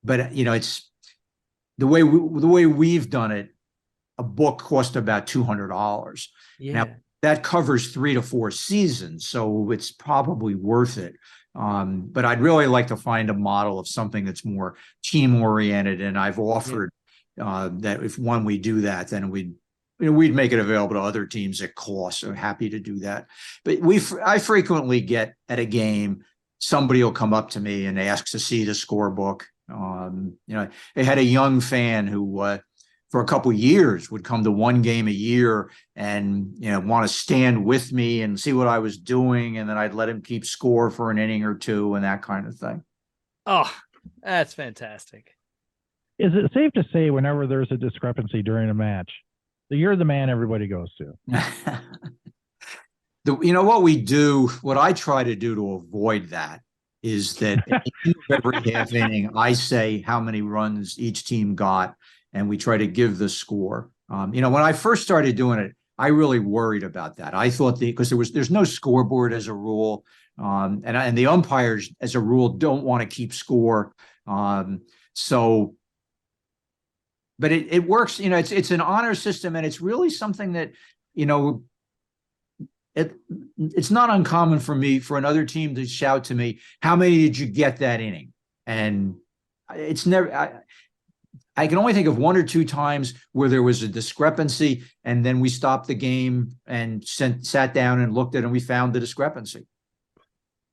But it's the way we've done it. A book cost about $200. Yeah. Now that covers 3 to 4 seasons, so it's probably worth it. But I'd really like to find a model of something that's more team oriented. And I've offered that if we do that, then we'd make it available to other teams at cost. So happy to do that. But I frequently get at a game, somebody will come up to me and ask to see the scorebook. They had a young fan who, for a couple of years, would come to one game a year and want to stand with me and see what I was doing, and then I'd let him keep score for an inning or two and that kind of thing. Oh, that's fantastic. Is it safe to say whenever there's a discrepancy during a match, that you're the man everybody goes to? What I try to do to avoid that is that every half inning, I say how many runs each team got, and we try to give the score. When I first started doing it, I really worried about that. I thought because there's no scoreboard as a rule, and the umpires as a rule don't want to keep score. But it works. It's an honor system, and it's really something that it's not uncommon for another team to shout to me, how many did you get that inning? And it's never, I can only think of 1 or 2 times where there was a discrepancy, and then we stopped the game and sat down and looked at it, and we found the discrepancy.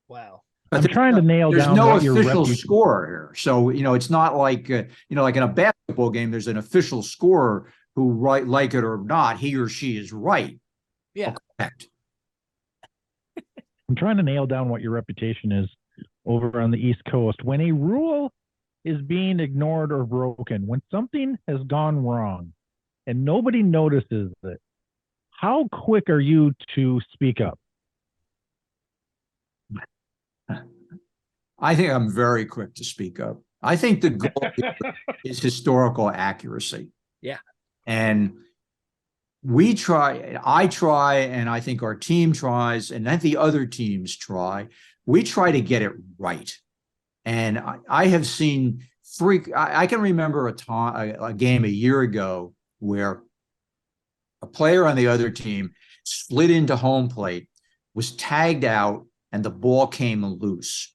Wow. But I'm trying to nail down. There's no official scorer here. So, it's not like, like in a basketball game, there's an official scorer who, like it or not, he or she is right. Yeah. Correct. I'm trying to nail down what your reputation is over on the East Coast. When a rule is being ignored or broken, when something has gone wrong and nobody notices it, how quick are you to speak up? I think I'm very quick to speak up. I think the goal is historical accuracy. Yeah. And I try, and I think our team tries, and then the other teams try. We try to get it right. And I have seen I can remember a game a year ago where a player on the other team slid into home plate, was tagged out, and the ball came loose.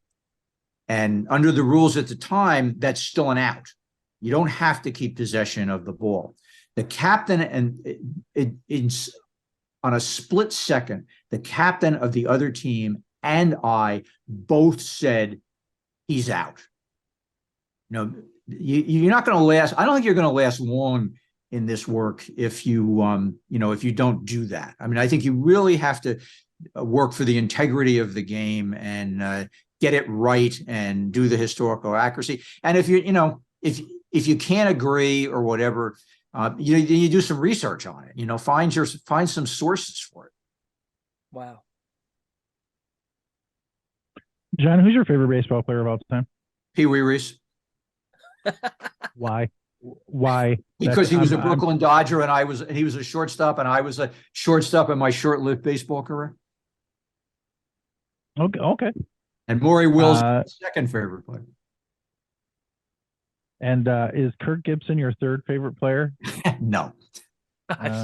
And under the rules at the time, that's still an out. You don't have to keep possession of the ball. The captain, and on a split second, the captain of the other team and I both said, he's out. You're not going to last. I don't think you're going to last long in this work if you don't do that. I mean, I think you really have to work for the integrity of the game and get it right and do the historical accuracy. And if you can't agree or whatever, you do some research on it. Find some sources for it. Wow. John, who's your favorite baseball player of all time? Pee Wee Reese. Why? Because he was a Brooklyn Dodger, and he was a shortstop, and I was a shortstop in my short-lived baseball career. Okay. And Maury Wills, second favorite player. And is Kirk Gibson your third favorite player? No. I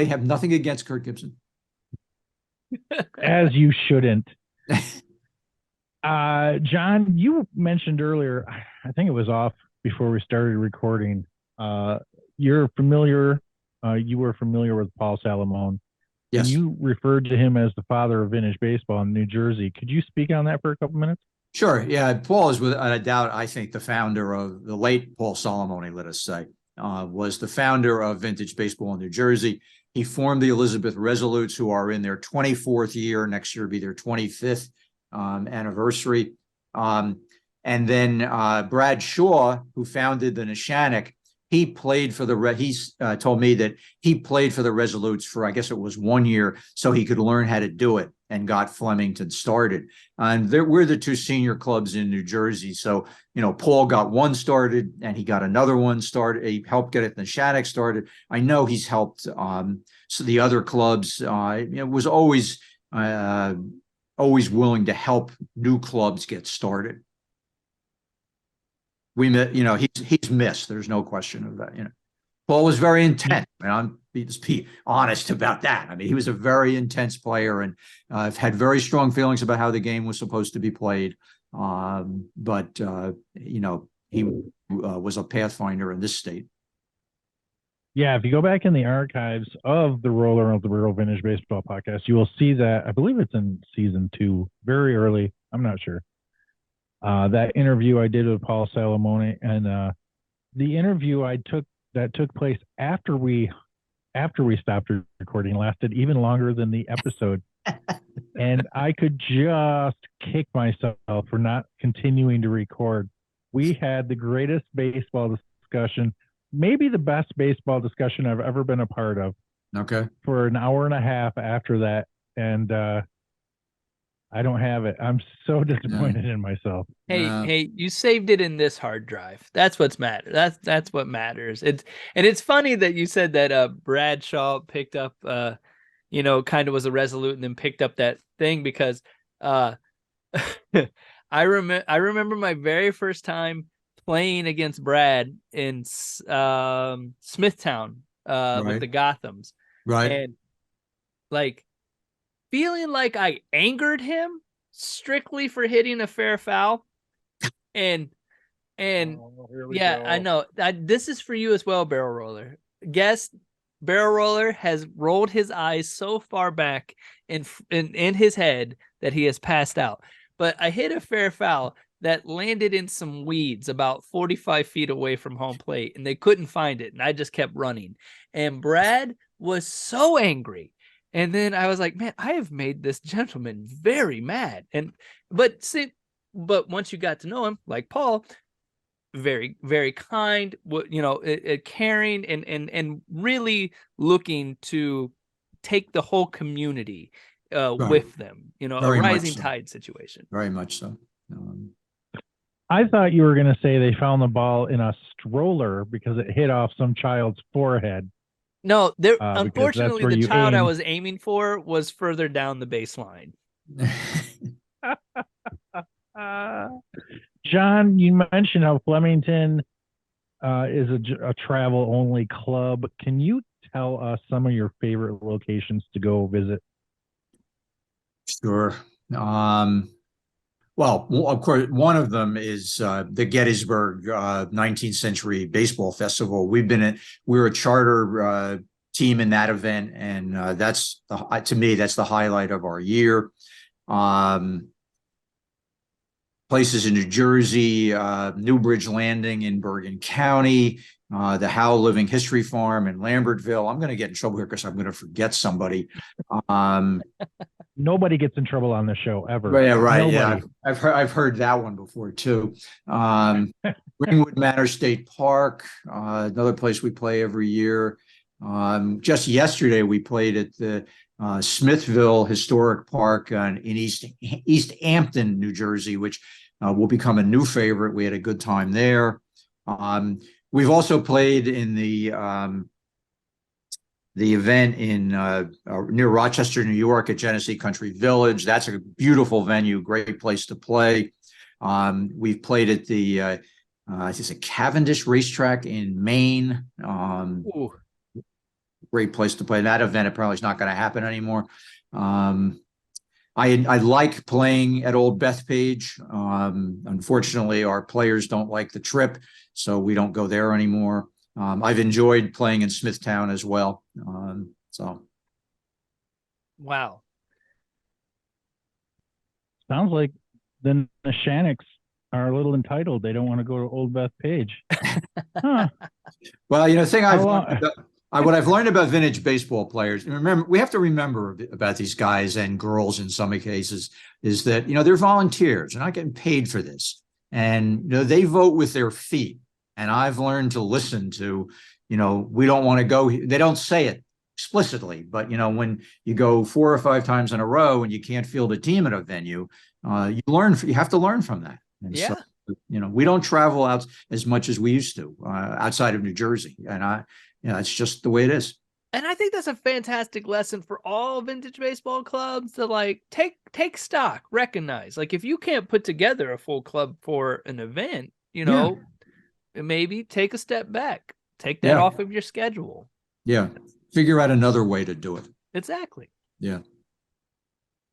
have nothing against Kirk Gibson. As you shouldn't. John, you mentioned earlier, I think it was off before we started recording. You were familiar with Paul Salamone. Yes. And you referred to him as the father of vintage baseball in New Jersey. Could you speak on that for a couple minutes? Sure. Yeah. Paul is without a doubt, I think, the founder of the late Paul Salamone, let us say, was the founder of vintage baseball in New Jersey. He formed the Elizabeth Resolutes, who are in their 24th year. Next year will be their 25th anniversary. And then Brad Shaw, who founded the Neshannock, he played for the he's told me that he played for the Resolutes for, I guess it was 1 year, so he could learn how to do it, and got Flemington started. And we're the two senior clubs in New Jersey. So, Paul got one started, and he got another one started. He helped get it in the Shattuck started. I know he's helped so the other clubs. Was always willing to help new clubs get started. He's missed. There's no question of that. Paul was very intense. I'm just be honest about that. I mean, he was a very intense player, and I've had very strong feelings about how the game was supposed to be played. But he was a pathfinder in this state. Yeah, if you go back in the archives of the Roller of the Rural Vintage Baseball podcast, you will see that, I believe it's in season 2, very early. I'm not sure. That interview I did with Paul Salamone, and the interview that took place after we stopped recording lasted even longer than the episode. And I could just kick myself for not continuing to record. We had the greatest baseball discussion, maybe the best baseball discussion I've ever been a part of. Okay. For an hour and a half after that. And I don't have it. I'm so disappointed in myself. Hey, you saved it in this hard drive. That's what's matter. That's what matters. It's funny that you said that Bradshaw picked up kind of was a Resolute and then picked up that thing, because I remember my very first time playing against Brad in Smithtown with the Gothams. Right. And like feeling like I angered him strictly for hitting a fair foul. And yeah, I know. This is for you as well, Barrel Roller. Guess Barrel Roller has rolled his eyes so far back in his head that he has passed out. But I hit a fair foul that landed in some weeds about 45 feet away from home plate, and they couldn't find it, and I just kept running. And Brad was so angry. And then I was like, man, I have made this gentleman very mad. But once you got to know him, like Paul, very, very kind, caring, and really looking to take the whole community with them, Very a rising so. tide situation. Very much so. I thought you were going to say they found the ball in a stroller because it hit off some child's forehead. No, unfortunately, the child I was aiming for was further down the baseline. John, you mentioned how Flemington is a travel-only club. Can you tell us some of your favorite locations to go visit? Sure. Well, of course, one of them is the Gettysburg 19th Century Baseball Festival. We're a charter team in that event, and to me, that's the highlight of our year. Places in New Jersey, Newbridge Landing in Bergen County, the Howe Living History Farm in Lambertville. I'm going to get in trouble here because I'm going to forget somebody. Nobody gets in trouble on the show ever. Yeah, right. Nobody. Yeah, I've heard that one before too. Greenwood Manor State Park, another place we play every year. Just yesterday we played at the Smithville Historic Park in East Hampton, New Jersey, which will become a new favorite. We had a good time there. We've also played in the event in near Rochester, New York, at Genesee Country Village. That's a beautiful venue, great place to play. We've played at the it's a Cavendish Racetrack in Maine. Great place to play. That event apparently is not going to happen anymore. I like playing at Old Bethpage. Unfortunately, our players don't like the trip, so we don't go there anymore. I've enjoyed playing in Smithtown as well. Wow. Sounds like the Shannocks are a little entitled. They don't want to go to Old Bethpage. Huh. Well, the thing What I've learned about vintage baseball players, and remember, we have to remember about these guys and girls in some cases, is that, they're volunteers. They're not getting paid for this. And, they vote with their feet. And I've learned to listen to, we don't want to go. They don't say it explicitly, but, when you go 4 or 5 times in a row and you can't field a team at a venue, you have to learn from that. And Yeah. so, we don't travel out as much as we used to outside of New Jersey. And it's just the way it is. And I think that's a fantastic lesson for all vintage baseball clubs to like take stock, recognize. Like if you can't put together a full club for an event, maybe take a step back, take that off of your schedule. Yeah. Figure out another way to do it. Exactly. Yeah.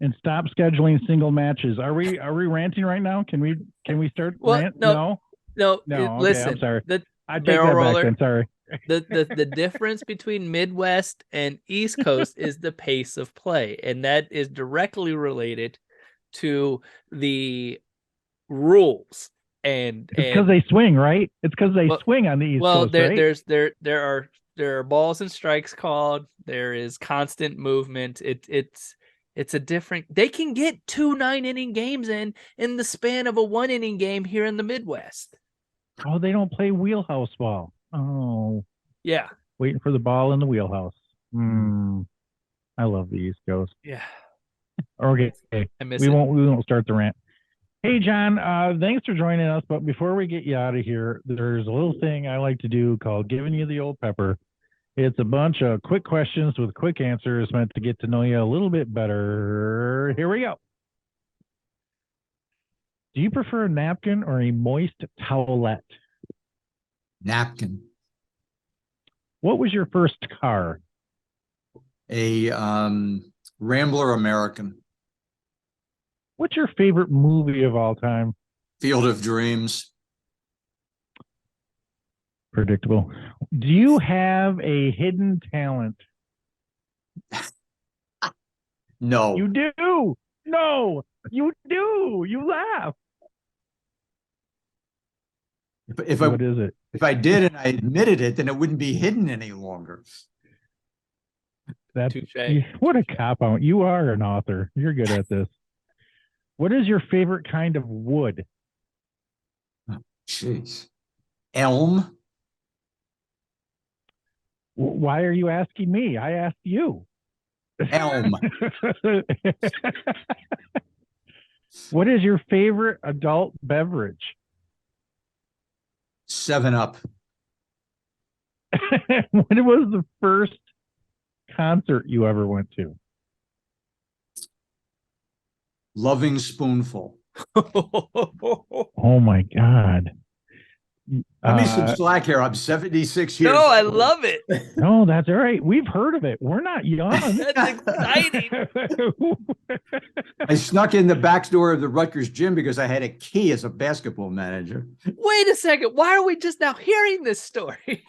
And stop scheduling single matches. Are we ranting right now? Can we start? Rant? No. Okay, Listen, I'm sorry. I take barrel that roller, back. I'm sorry. the difference between Midwest and East Coast is the pace of play, and that is directly related to the rules. And because they swing, right? It's because they swing on the East Coast, right? There are balls and strikes called. There is constant movement. It's a different. They can get 2 9-inning games in the span of a 1-inning game here in the Midwest. Oh, they don't play wheelhouse ball. Oh, yeah. Waiting for the ball in the wheelhouse. I love the East Coast. Yeah. Okay. I miss we it. won't start the rant. Hey, John, thanks for joining us. But before we get you out of here, there's a little thing I like to do called giving you the old pepper. It's a bunch of quick questions with quick answers meant to get to know you a little bit better. Here we go. Do you prefer a napkin or a moist towelette? Napkin. What was your first car? A Rambler American. What's your favorite movie of all time? Field of Dreams. Predictable. Do you have a hidden talent? No. You do. No, you do. You laugh. What is it? If I did and I admitted it, then it wouldn't be hidden any longer. That's touche. What a cop out. You are an author. You're good at this. What is your favorite kind of wood? Jeez. Elm. Why are you asking me? I asked you. Elm. What is your favorite adult beverage? 7-Up. What was the first concert you ever went to? Loving Spoonful. Oh my God. Give me some slack here. I'm 76 years No, I old. love it. No, that's all right. We've heard of it. We're not young. That's exciting. I snuck in the back door of the Rutgers gym because I had a key as a basketball manager. Wait a second. Why are we just now hearing this story?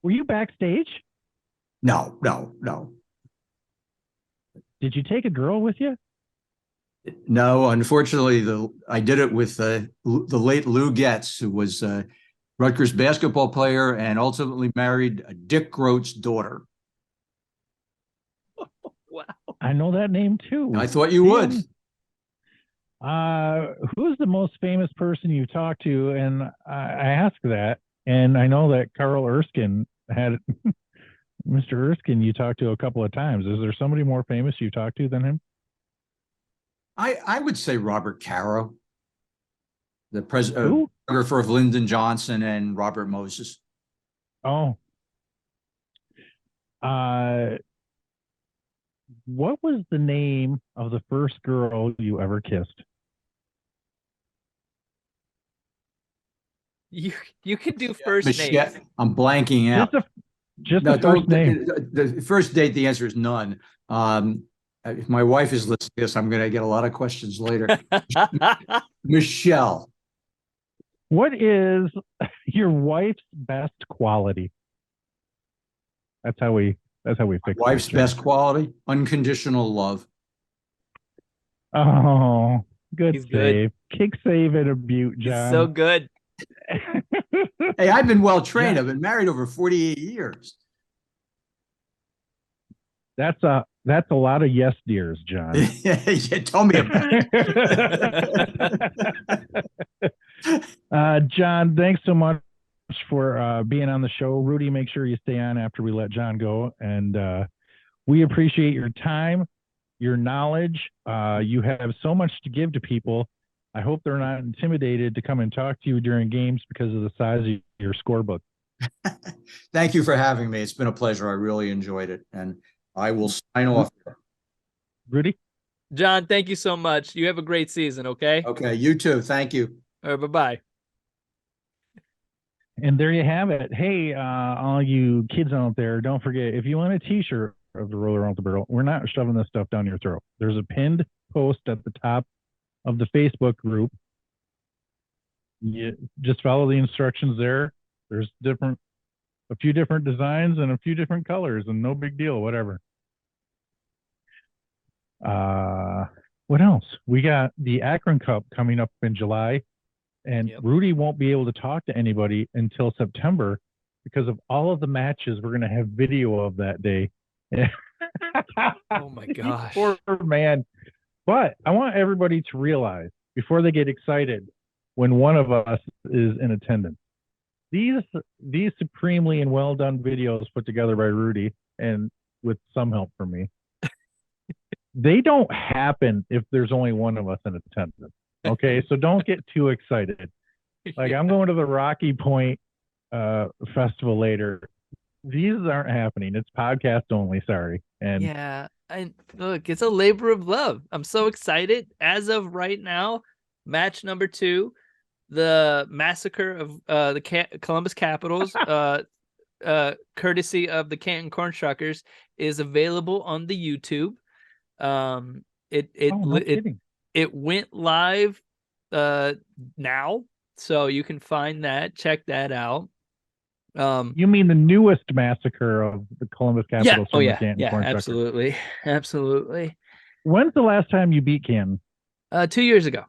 Were you backstage? No. Did you take a girl with you? No, unfortunately, I did it with the late Lou Getz, who was a Rutgers basketball player and ultimately married Dick Groat's daughter. Wow. I know that name too. I thought you would. Who's the most famous person you talked to? And I asked that, and I know that Carl Erskine had Mr. Erskine you talked to a couple of times. Is there somebody more famous you talked to than him? I would say Robert Caro, the president of Lyndon Johnson and Robert Moses. Oh. What was the name of the first girl you ever kissed? You can do first Michelle, names. I'm blanking out. Just the first name. The first date, the answer is none. If my wife is listening to this, I'm going to get a lot of questions later. Michelle. What is your wife's best quality? That's how we fix Wife's it. best quality, unconditional love. Oh, good He's save. good. Kick save and a Butte, He's John. so good. Hey, I've been well trained. I've been married over 48 years. That's a lot of yes dears, John. Yeah, tell me about it. John, thanks so much for being on the show. Rudy, make sure you stay on after we let John go. And we appreciate your time, your knowledge. You have so much to give to people. I hope they're not intimidated to come and talk to you during games because of the size of your scorebook. Thank you for having me. It's been a pleasure. I really enjoyed it. And I will sign off. Rudy? John, thank you so much. You have a great season, okay? Okay, you too. Thank you. All right, bye-bye. And there you have it. Hey, all you kids out there, don't forget, if you want a t-shirt of the Roller Around the Barrel, we're not shoving this stuff down your throat. There's a pinned post at the top of the Facebook group. You just follow the instructions there. There's a few different designs and a few different colors, and no big deal, whatever. What else? We got the Akron Cup coming up in July, and Rudy won't be able to talk to anybody until September because of all of the matches we're going to have video of that day. Oh my gosh. Poor man. But I want everybody to realize before they get excited when one of us is in attendance, these supremely and well done videos put together by Rudy and with some help from me, they don't happen if there's only one of us in attendance. Okay, so don't get too excited. Like I'm going to the Rocky Point festival later. These aren't happening. It's podcast only. Sorry. And yeah, and look, it's a labor of love. I'm so excited. As of right now, match number 2, the massacre of the Columbus Capitals, courtesy of the Canton Cornshuckers, is available on the YouTube. It went live now, so you can find that. Check that out. You mean the newest massacre of the Columbus Capitals? Absolutely. When's the last time you beat Canton? 2 years ago.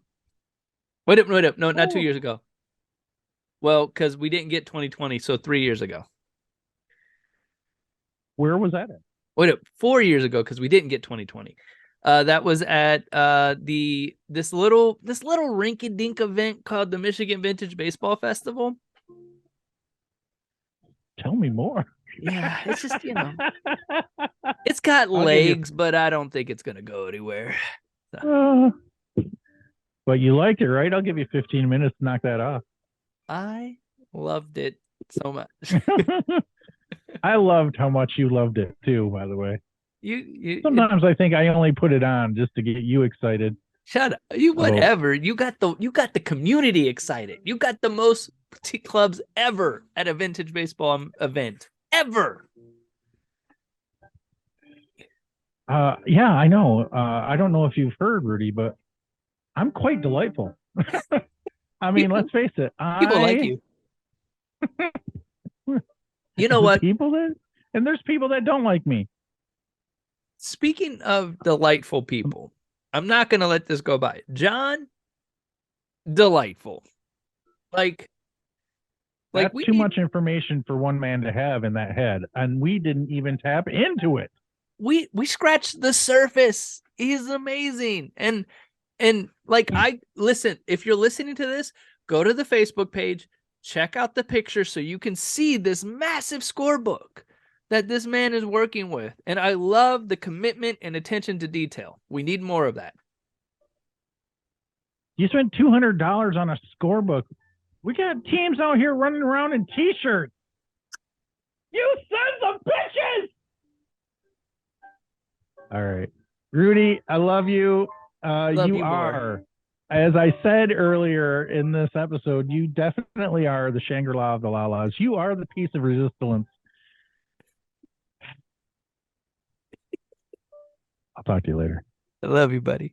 Wait up. No, not 2 years ago. Well, because we didn't get 2020, so 3 years ago. Where was that at? Wait up, 4 years ago, because we didn't get 2020. That was at this little rinky-dink event called the Michigan Vintage Baseball Festival. Tell me more. Yeah, it's just, it's got legs, but I don't think it's going to go anywhere. So. But you liked it, right? I'll give you 15 minutes to knock that off. I loved it so much. I loved how much you loved it too, by the way. Sometimes I think I only put it on just to get you excited. Shut up. Whatever. You got the community excited. You got the most clubs ever at a vintage baseball event. Ever. Yeah, I know. I don't know if you've heard, Rudy, but I'm quite delightful. I mean, let's face it. People like you. You know what? There's people that don't like me. Speaking of delightful people, I'm not going to let this go by. John, delightful. That's too much information for one man to have in that head, and we didn't even tap into it. We scratched the surface. He's amazing. And listen, if you're listening to this, go to the Facebook page, check out the picture so you can see this massive scorebook that this man is working with. And I love the commitment and attention to detail. We need more of that. You spent $200 on a scorebook. We got teams out here running around in t-shirts. You sons of bitches! All right. Rudy, I love you. You are, as I said earlier in this episode, you definitely are the Shangri-La of the Lalas. You are the piece of resistance. I'll talk to you later. I love you, buddy.